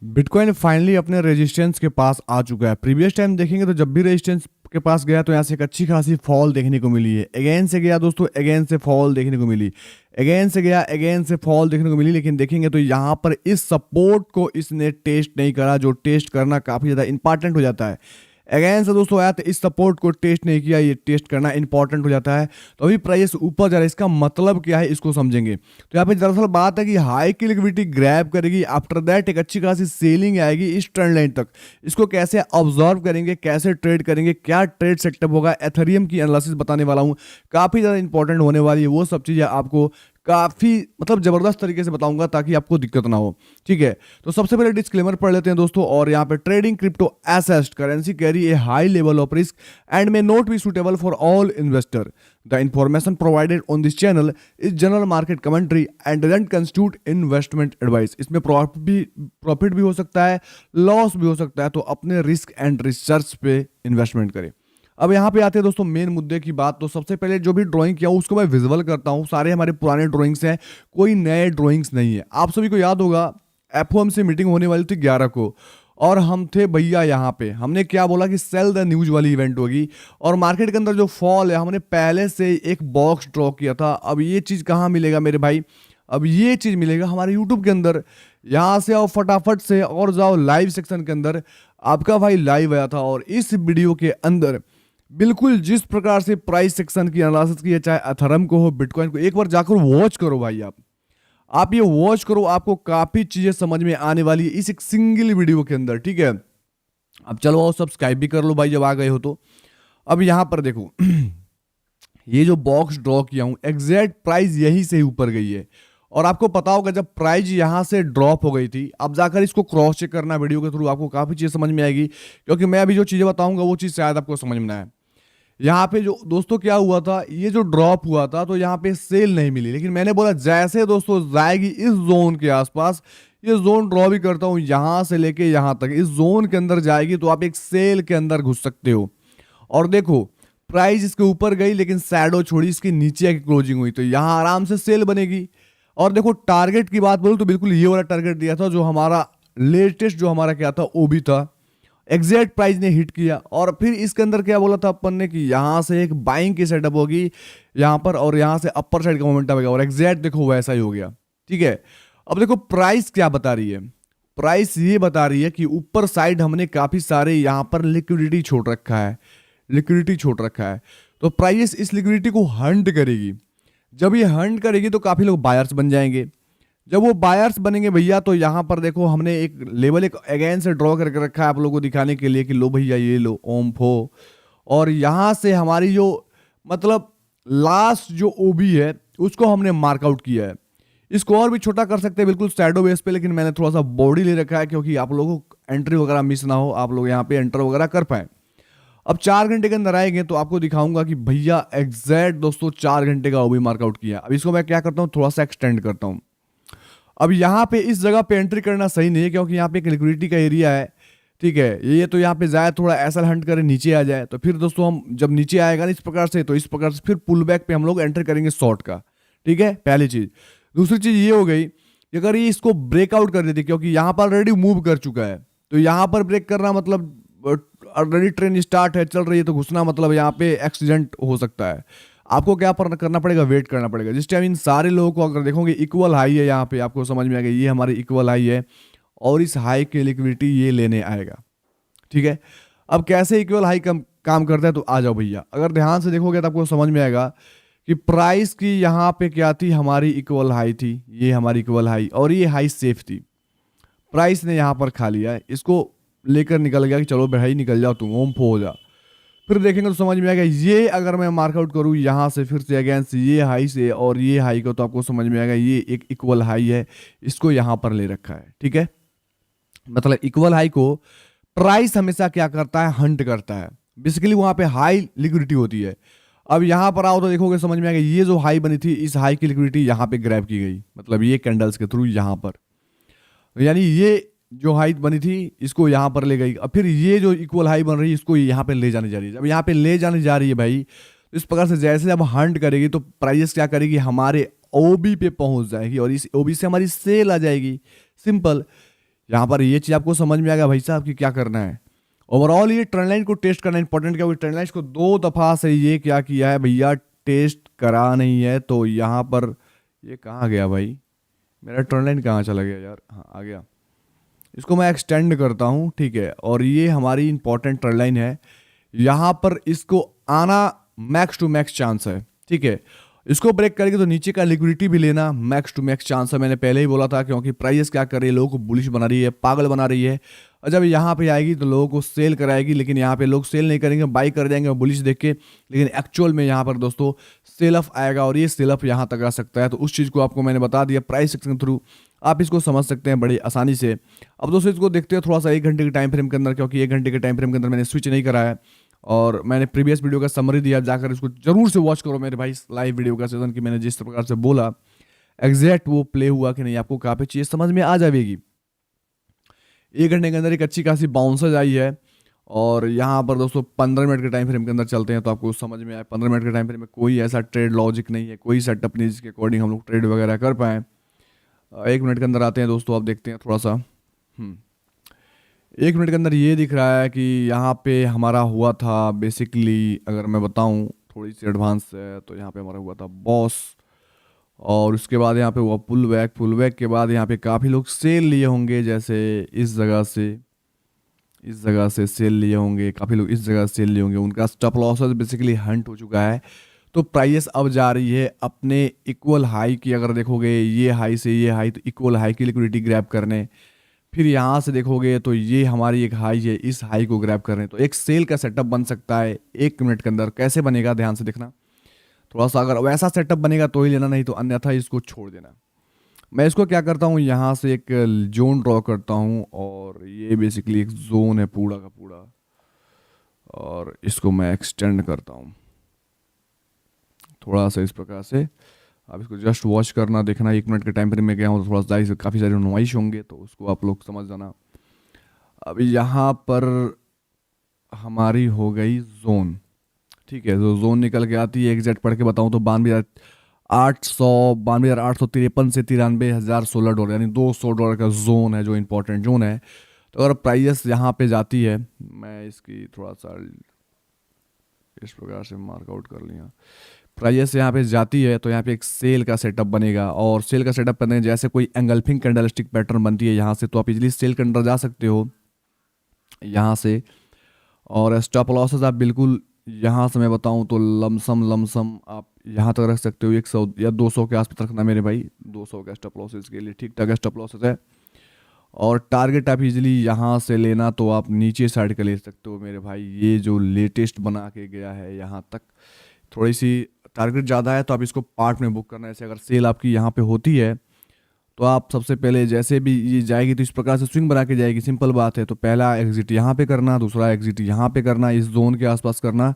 Bitcoin finally अपने resistance के पास आ चुका है। प्रीवियस टाइम देखेंगे तो जब भी रेजिस्टेंस के पास गया तो यहाँ से एक अच्छी खासी फॉल देखने को मिली है। अगेन से गया दोस्तों, अगेन से फॉल देखने को मिली, अगेन से गया, अगेन से फॉल देखने को मिली। लेकिन देखेंगे तो यहाँ पर इस सपोर्ट को इसने टेस्ट नहीं करा, जो टेस्ट करना काफ़ी ज़्यादा इंपॉर्टेंट हो जाता है। अगेन से दोस्तों आया तो इस सपोर्ट को टेस्ट नहीं किया, ये टेस्ट करना इंपॉर्टेंट हो जाता है। तो अभी प्राइस ऊपर जा रहा है, इसका मतलब क्या है इसको समझेंगे। तो यहाँ पे दरअसल बात है कि हाई की लिक्विडिटी ग्रैब करेगी, आफ्टर दैट एक अच्छी खासी सेलिंग आएगी इस ट्रेंड लाइन तक। इसको कैसे ऑब्जर्व करेंगे, कैसे ट्रेड करेंगे, क्या ट्रेड सेटअप होगा, एथेरियम की एनालिसिस बताने वाला हूँ, काफ़ी ज़्यादा इंपॉर्टेंट होने वाली है। वो सब चीज़ें आपको काफ़ी मतलब ज़बरदस्त तरीके से बताऊंगा ताकि आपको दिक्कत ना हो। ठीक है, तो सबसे पहले डिस्क्लेमर पढ़ लेते हैं दोस्तों। और यहाँ पे trading crypto asset currency carry A high level of risk and may not be suitable for all investor. The information provided on this channel is general market commentary and doesn't constitute investment advice. इसमें profit भी हो सकता है, loss भी हो सकता है, तो अपने रिस्क एंड रिसर्च पे इन्वेस्टमेंट करें। अब यहाँ पे आते हैं दोस्तों मेन मुद्दे की बात। तो सबसे पहले जो भी ड्राइंग किया हूँ उसको मैं विजुअल करता हूँ। सारे हमारे पुराने ड्राइंग्स हैं, कोई नए ड्राइंग्स नहीं है। आप सभी को याद होगा एफओएमसी मीटिंग होने वाली थी 11 को, और हम थे भैया यहाँ पे। हमने क्या बोला कि सेल द न्यूज वाली इवेंट होगी, और मार्केट के अंदर जो फॉल है हमने पहले से एक बॉक्स ड्रॉ किया था। अब ये चीज़ कहाँ मिलेगा मेरे भाई? अब ये चीज़ मिलेगा हमारे यूट्यूब के अंदर। यहाँ से आओ फटाफट से और जाओ लाइव सेक्शन के अंदर। आपका भाई लाइव आया था और इस वीडियो के अंदर बिल्कुल जिस प्रकार से प्राइस सेक्शन की एनालिसिस की है, चाहे अथरम को हो, बिटकॉइन को, एक बार जाकर वॉच करो भाई। आप ये वॉच करो, आपको काफ़ी चीज़ें समझ में आने वाली है इस एक सिंगल वीडियो के अंदर। ठीक है, अब चलो आओ सब्सक्राइब भी कर लो भाई जब आ गए हो तो। अब यहाँ पर देखो ये जो बॉक्स ड्रॉ किया हूँ एग्जैक्ट प्राइस यहीं से ऊपर गई है। और आपको पता होगा जब प्राइस यहाँ से ड्रॉप हो गई थी, अब जाकर इसको क्रॉस चेक करना वीडियो के थ्रू, आपको काफ़ी चीज़ें समझ में आएगी। क्योंकि मैं अभी जो चीज़ें बताऊंगा वो चीज़ शायद आपको समझ में ना आए। यहाँ पे जो दोस्तों क्या हुआ था, ये जो ड्रॉप हुआ था तो यहाँ पे सेल नहीं मिली, लेकिन मैंने बोला जैसे दोस्तों जाएगी इस जोन के आसपास, ये जोन ड्रॉ भी करता हूँ यहाँ से लेके यहाँ तक, इस जोन के अंदर जाएगी तो आप एक सेल के अंदर घुस सकते हो। और देखो प्राइस इसके ऊपर गई लेकिन शैडो छोड़ी, इसके नीचे आके क्लोजिंग हुई, तो यहाँ आराम से सेल बनेगी। और देखो टारगेट की बात बोलूँ तो बिल्कुल ये वाला टारगेट दिया था जो हमारा लेटेस्ट, जो हमारा क्या था, वो भी था। एग्जैक्ट प्राइस ने हिट किया। और फिर इसके अंदर क्या बोला था अपन ने कि यहाँ से एक बाइंग की सेटअप होगी यहाँ पर, और यहाँ से अपर साइड का मोमेंटम आएगा, और एग्जैक्ट देखो वैसा ही हो गया। ठीक है, अब देखो प्राइस क्या बता रही है। प्राइस ये बता रही है कि ऊपर साइड हमने काफ़ी सारे यहाँ पर लिक्विडिटी छोड़ रखा है, लिक्विडिटी छोड़ रखा है। तो प्राइस इस लिक्विडिटी को हंट करेगी। जब ये हंट करेगी तो काफ़ी लोग बायर्स बन जाएंगे। जब वो बायर्स बनेंगे भैया तो यहाँ पर देखो हमने एक लेवल एक अगेन से ड्रॉ करके रखा है आप लोगों को दिखाने के लिए कि लो भैया ये लो ओम फो। और यहाँ से हमारी जो मतलब लास्ट जो ओबी है उसको हमने मार्कआउट किया है। इसको और भी छोटा कर सकते हैं बिल्कुल शैडो बेस पे, लेकिन मैंने थोड़ा सा बॉडी ले रखा है क्योंकि आप लोगों को एंट्री वगैरह मिस ना हो, आप लोग यहाँ पे एंटर वगैरह कर पाए। अब 4 घंटे के अंदर आएंगे तो आपको दिखाऊंगा कि भैया एग्जैक्ट दोस्तों 4 घंटे का ओबी मार्कआउट किया। अब इसको मैं क्या करता हूँ, थोड़ा सा एक्सटेंड करता हूँ। अब यहाँ पे इस जगह पे एंट्री करना सही नहीं है क्योंकि यहाँ पे एक लिक्विडिटी का एरिया है। ठीक है, ये तो यहाँ पे जाए थोड़ा ऐसा हंट करे नीचे आ जाए, तो फिर दोस्तों हम जब नीचे आएगा ना इस प्रकार से, तो इस प्रकार से फिर पुल बैक पे हम लोग एंटर करेंगे शॉर्ट का। ठीक है, पहली चीज। दूसरी चीज ये हो गई कि अगर ये इसको ब्रेकआउट कर देती, क्योंकि यहाँ पर ऑलरेडी मूव कर चुका है, तो यहाँ पर ब्रेक करना मतलब ऑलरेडी ट्रेन स्टार्ट है, चल रही है, तो घुसना मतलब यहाँ पे एक्सीडेंट हो सकता है। आपको क्या करना पड़ेगा, वेट करना पड़ेगा। जिस टाइम इन सारे लोगों को अगर देखोगे इक्वल हाई है, यहाँ पे आपको समझ में आ गया ये हमारी इक्वल हाई है, और इस हाई की लिक्विडिटी ये लेने आएगा। ठीक है, अब कैसे इक्वल हाई काम करता है तो आ जाओ भैया। अगर ध्यान से देखोगे तो आपको समझ में आएगा कि प्राइस की यहाँ पे क्या थी, हमारी इक्वल हाई थी, ये हमारी इक्वल हाई, और ये हाई सेफ थी। प्राइस ने यहाँ पर खा लिया, इसको लेकर निकल गया कि चलो भाई निकल जाओ तुम, ओम फो हो जा। फिर देखेंगे तो समझ में आएगा ये अगर मैं मार्कआउट करूँ यहाँ से फिर से अगेंस्ट ये हाई से और ये हाई को, तो आपको समझ में आएगा ये एक इक्वल हाई है, इसको यहाँ पर ले रखा है। ठीक है, मतलब इक्वल हाई को प्राइस हमेशा क्या करता है, हंट करता है। बेसिकली वहाँ पे हाई लिक्विडिटी होती है। अब यहाँ पर आओ तो देखोगे समझ में आएगा ये जो हाई बनी थी इस हाई की लिक्विडिटी यहाँ पे ग्रैब की गई, मतलब ये कैंडल्स के थ्रू यहाँ पर, यानी ये जो हाई बनी थी इसको यहाँ पर ले गई। अब फिर ये जो इक्वल हाई बन रही है इसको यहाँ पे ले जाने जा रही है। अब यहाँ पे ले जाने जा रही है भाई, तो इस प्रकार से जैसे जब हंट करेगी तो प्राइस क्या करेगी, हमारे ओबी पे पहुंच जाएगी, और इस ओबी से हमारी सेल आ जाएगी। सिंपल। यहाँ पर ये चीज़ आपको समझ में आ गया भाई साहब कि क्या करना है। ओवरऑल ये ट्रेंड लाइन को टेस्ट करना इंपॉर्टेंट, क्योंकि ट्रेंड लाइन को 2 दफ़ा से ये क्या किया है भैया, टेस्ट करा नहीं है। तो यहाँ पर ये कहाँ गया भाई, मेरा ट्रेंड लाइन कहाँ चला गया यार, हाँ आ गया। इसको मैं एक्सटेंड करता हूँ, ठीक है, और ये हमारी इंपॉर्टेंट ट्रेंड लाइन है। यहाँ पर इसको आना मैक्स टू मैक्स चांस है, ठीक है। इसको ब्रेक करेगी तो नीचे का लिक्विडिटी भी लेना मैक्स टू मैक्स चांस है। मैंने पहले ही बोला था, क्योंकि प्राइस क्या कर रही है, लोगों को बुलिश बना रही है, पागल बना रही है। और जब यहाँ पे आएगी तो लोगों को सेल कराएगी, लेकिन यहाँ पे लोग सेल नहीं करेंगे, बाई कर जाएंगे बुलिश देख के। लेकिन एक्चुअल में यहाँ पर दोस्तों सेल ऑफ आएगा, और ये सेल ऑफ यहाँ तक आ सकता है। तो उस चीज़ को आपको मैंने बता दिया प्राइस एक्शन के थ्रू, आप इसको समझ सकते हैं बड़ी आसानी से। अब दोस्तों इसको देखते हैं थोड़ा सा 1 घंटे के टाइम फ्रेम के अंदर, क्योंकि 1 घंटे के टाइम फ्रेम के अंदर मैंने स्विच नहीं करा है, और मैंने प्रीवियस वीडियो का समरी दिया, जाकर इसको जरूर से वॉच करो मेरे भाई। लाइव वीडियो का सेशन की मैंने जिस प्रकार से बोला एग्जैक्ट वो प्ले हुआ कि नहीं, आपको कहाँ पे चीज़ समझ में आ जाएगी। 1 घंटे के अंदर एक अच्छी खासी बाउंसर्स आई है, और यहाँ पर दोस्तों 15 मिनट के टाइम फ्रेम के अंदर चलते हैं तो आपको समझ में आए। 15 मिनट के टाइम फ्रेम में कोई ऐसा ट्रेड लॉजिक नहीं है, कोई सेटअप नहीं जिसके अकॉर्डिंग हम लोग ट्रेड वगैरह कर पाएँ। 1 मिनट के अंदर आते हैं दोस्तों, आप देखते हैं थोड़ा सा। 1 मिनट के अंदर ये दिख रहा है कि यहाँ पे हमारा हुआ था बेसिकली, अगर मैं बताऊँ थोड़ी सी एडवांस है, तो यहाँ पे हमारा हुआ था बॉस, और उसके बाद यहाँ पे हुआ पुल बैक के बाद यहाँ पे काफ़ी लोग सेल लिए होंगे, जैसे इस जगह से सेल लिए होंगे, काफ़ी लोग इस जगह से सेल लिए होंगे, उनका स्टॉप लॉसेस बेसिकली हंट हो चुका है। तो प्राइस अब जा रही है अपने इक्वल हाई की, अगर देखोगे ये हाई से ये हाई, तो इक्वल हाई की लिक्विडिटी ग्रैब करने। फिर यहाँ से देखोगे तो ये हमारी एक हाई है, इस हाई को ग्रैब करने। तो एक सेल का सेटअप बन सकता है 1 मिनट के अंदर। कैसे बनेगा ध्यान से देखना थोड़ा सा, अगर वैसा सेटअप बनेगा तो ही लेना, नहीं तो अन्यथा इसको छोड़ देना। मैं इसको क्या करता हूँ, यहाँ से एक जोन ड्रॉ करता हूँ, और ये बेसिकली एक जोन है पूरा का पूरा, और इसको मैं एक्सटेंड करता हूँ थोड़ा सा इस प्रकार से। आप इसको जस्ट वॉच करना, देखना 1 मिनट के टाइम फ्रेम में गया हूँ तो थोड़ा सा काफ़ी सारे नुमाइश होंगे, तो उसको आप लोग समझ जाना। अभी यहाँ पर हमारी हो गई जोन, ठीक है। तो जोन निकल के आती है, एग्जैक्ट पढ़ के बताऊँ तो 92,853 से $93,016, यानी $200 का जोन है जो इंपॉर्टेंट जोन है। तो अगर प्राइस यहाँ पे जाती है, मैं इसकी थोड़ा सा इस प्रकार से मार्कआउट कर लिया, प्राइस यहाँ पे जाती है तो यहाँ पे एक सेल का सेटअप बनेगा, और सेल का सेटअप करने जैसे कोई एंगल्फिंग कैंडलस्टिक पैटर्न बनती है यहाँ से, तो आप इजीली सेल के अंदर जा सकते हो यहाँ से। और स्टॉप लॉसेस आप बिल्कुल यहाँ से मैं बताऊँ तो लमसम आप यहाँ तक रख सकते हो, 100 या 200 के आसपास रखना मेरे भाई। 200 का स्टॉप लॉसेस के लिए ठीक ठाक स्टॉप लॉसेस है। और टारगेट आप इजीली यहाँ से लेना तो आप नीचे साइड का ले सकते हो मेरे भाई। ये जो लेटेस्ट बना के गया है यहाँ तक, थोड़ी सी टारगेट ज़्यादा है तो आप इसको पार्ट में बुक करना। ऐसे अगर सेल आपकी यहाँ पे होती है तो आप सबसे पहले जैसे भी ये जाएगी तो इस प्रकार से स्विंग बना के जाएगी, सिंपल बात है। तो पहला एग्जिट यहाँ पे करना, दूसरा एग्जिट यहाँ पे करना, इस जोन के आसपास करना,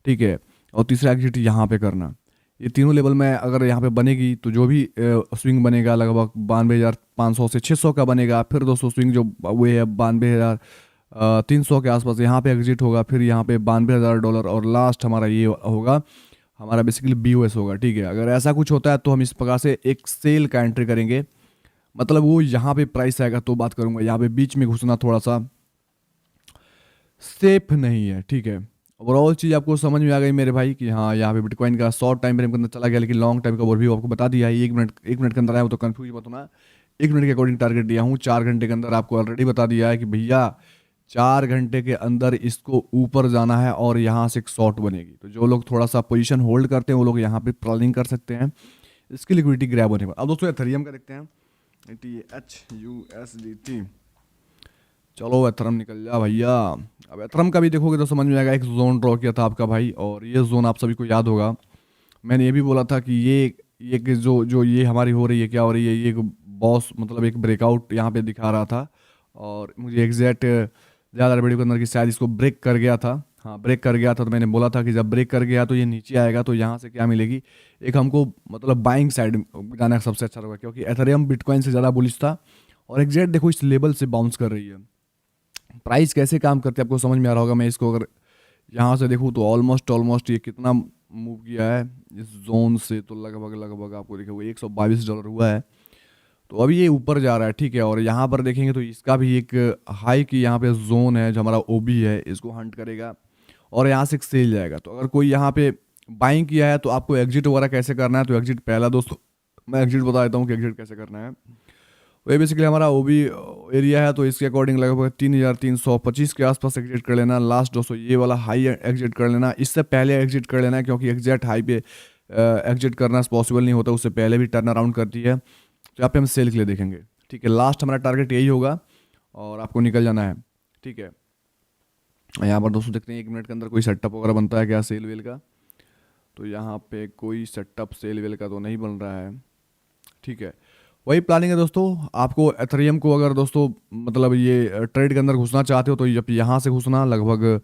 ठीक है, और तीसरा एग्जिट यहाँ पे करना। ये तीनों लेवल में अगर यहाँ पे बनेगी तो जो भी स्विंग बनेगा लगभग 92,500 से 600 का बनेगा। फिर दोस्तों स्विंग जो वो है 92,300 के आसपास यहाँ पे एग्जिट होगा, फिर यहाँ पे $92,000, और लास्ट हमारा ये होगा, हमारा बेसिकली BOS होगा, ठीक है। अगर ऐसा कुछ होता है तो हम इस प्रकार से एक सेल का एंट्री करेंगे, मतलब वो यहाँ पे प्राइस आएगा तो बात करूंगा। यहाँ पे बीच में घुसना थोड़ा सा सेफ नहीं है, ठीक है। ओवरऑल चीज़ आपको समझ में आ गई मेरे भाई कि हाँ यहाँ पे बिटकॉइन का शॉर्ट टाइम फ्रेम के अंदर चला गया, लेकिन लॉन्ग टाइम का ओवरव्यू आपको बता दिया है। 1 मिनट के अंदर आया हो तो कंफ्यूज मत होना। 1 मिनट के अकॉर्डिंग टारगेट दिया हूँ, 4 घंटे के अंदर आपको ऑलरेडी बता दिया है कि भैया 4 घंटे के अंदर इसको ऊपर जाना है और यहाँ से एक शॉर्ट बनेगी। तो जो लोग थोड़ा सा पोजीशन होल्ड करते हैं वो लोग यहाँ पे प्लानिंग कर सकते हैं इसकी लिक्विडिटी ग्रैब होने पर। अब दोस्तों एथेरियम का देखते हैं, ETHUSDT। चलो एथरम निकल जा भैया। अब एथरम का भी देखोगे तो समझ में आएगा, एक जोन ड्रॉ किया था आपका भाई, और ये जोन आप सभी को याद होगा। मैंने ये भी बोला था कि ये कि जो ये हमारी हो रही है, क्या हो रही है, ये बॉस मतलब एक ब्रेकआउट यहाँ पे दिखा रहा था, और मुझे एग्जैक्ट ज़्यादा वीडियो के अंदर कि शायद इसको ब्रेक कर गया था। हाँ ब्रेक कर गया था, तो मैंने बोला था कि जब ब्रेक कर गया तो ये नीचे आएगा, तो यहाँ से क्या मिलेगी, एक हमको मतलब बाइंग साइड जाना सबसे अच्छा होगा, क्योंकि एथेरियम बिटकॉइन से ज़्यादा बुलिश था। और एग्जैक्ट देखो इस लेवल से बाउंस कर रही है। प्राइस कैसे काम करते हैं आपको समझ में आ रहा होगा। मैं इसको अगर यहाँ से देखूँ तो ऑलमोस्ट ये कितना मूव किया है इस जोन से, तो लगभग आपको देखोगे $122 हुआ है। तो अभी ये ऊपर जा रहा है, ठीक है। और यहाँ पर देखेंगे तो इसका भी एक हाई की यहाँ पे जोन है जो हमारा ओबी है, इसको हंट करेगा और यहाँ से एक सेल जाएगा। तो अगर कोई यहाँ पे बाइंग किया है तो आपको एग्जिट वगैरह कैसे करना है, तो एग्जिट पहला दोस्तों मैं एग्जिट बता देता हूँ कि एग्जिट कैसे करना है। तो ये बेसिकली हमारा ओबी एरिया है, तो इसके अकॉर्डिंग लगभग 3325 के आसपास एग्जिट कर लेना। लास्ट दोस्तों ये वाला हाई एग्जिट कर लेना, इससे पहले एग्जिट कर लेना है क्योंकि एग्जैक्ट हाई पे एग्जिट करना पॉसिबल नहीं होता, उससे पहले भी टर्न अराउंड करती है। तो यहाँ पे हम सेल के लिए देखेंगे, ठीक है। लास्ट हमारा टारगेट यही होगा और आपको निकल जाना है, ठीक है। यहाँ पर दोस्तों देखते हैं 1 मिनट के अंदर कोई सेटअप वगैरह बनता है क्या सेल वेल का। तो यहाँ पे कोई सेटअप सेल वेल का तो नहीं बन रहा है, ठीक है। वही प्लानिंग है दोस्तों। आपको एथेरियम को अगर दोस्तों मतलब ये ट्रेड के अंदर घुसना चाहते हो तो जब यहाँ से घुसना लगभग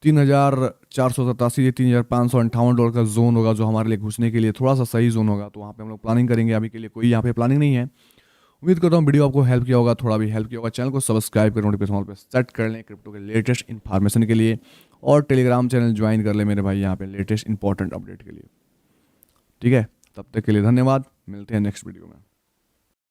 3487 $3558 का जोन होगा जो हमारे लिए घुसने के लिए थोड़ा सा सही जोन होगा। तो वहाँ पे हम लोग प्लानिंग करेंगे, अभी के लिए कोई यहाँ पे प्लानिंग नहीं है। उम्मीद करता हूँ वीडियो आपको हेल्प किया होगा, थोड़ा भी हेल्प किया होगा। चैनल को सब्सक्राइब कर नोटिफिकेशन ऑल पे सेट कर लें क्रिप्टो के लेटेस्ट इन्फॉर्मेशन के लिए, और टेलीग्राम चैनल ज्वाइन कर ले मेरे भाई यहाँ पे लेटेस्ट इंपॉर्टेंट अपडेट के लिए, ठीक है। तब तक के लिए धन्यवाद, मिलते हैं नेक्स्ट वीडियो में।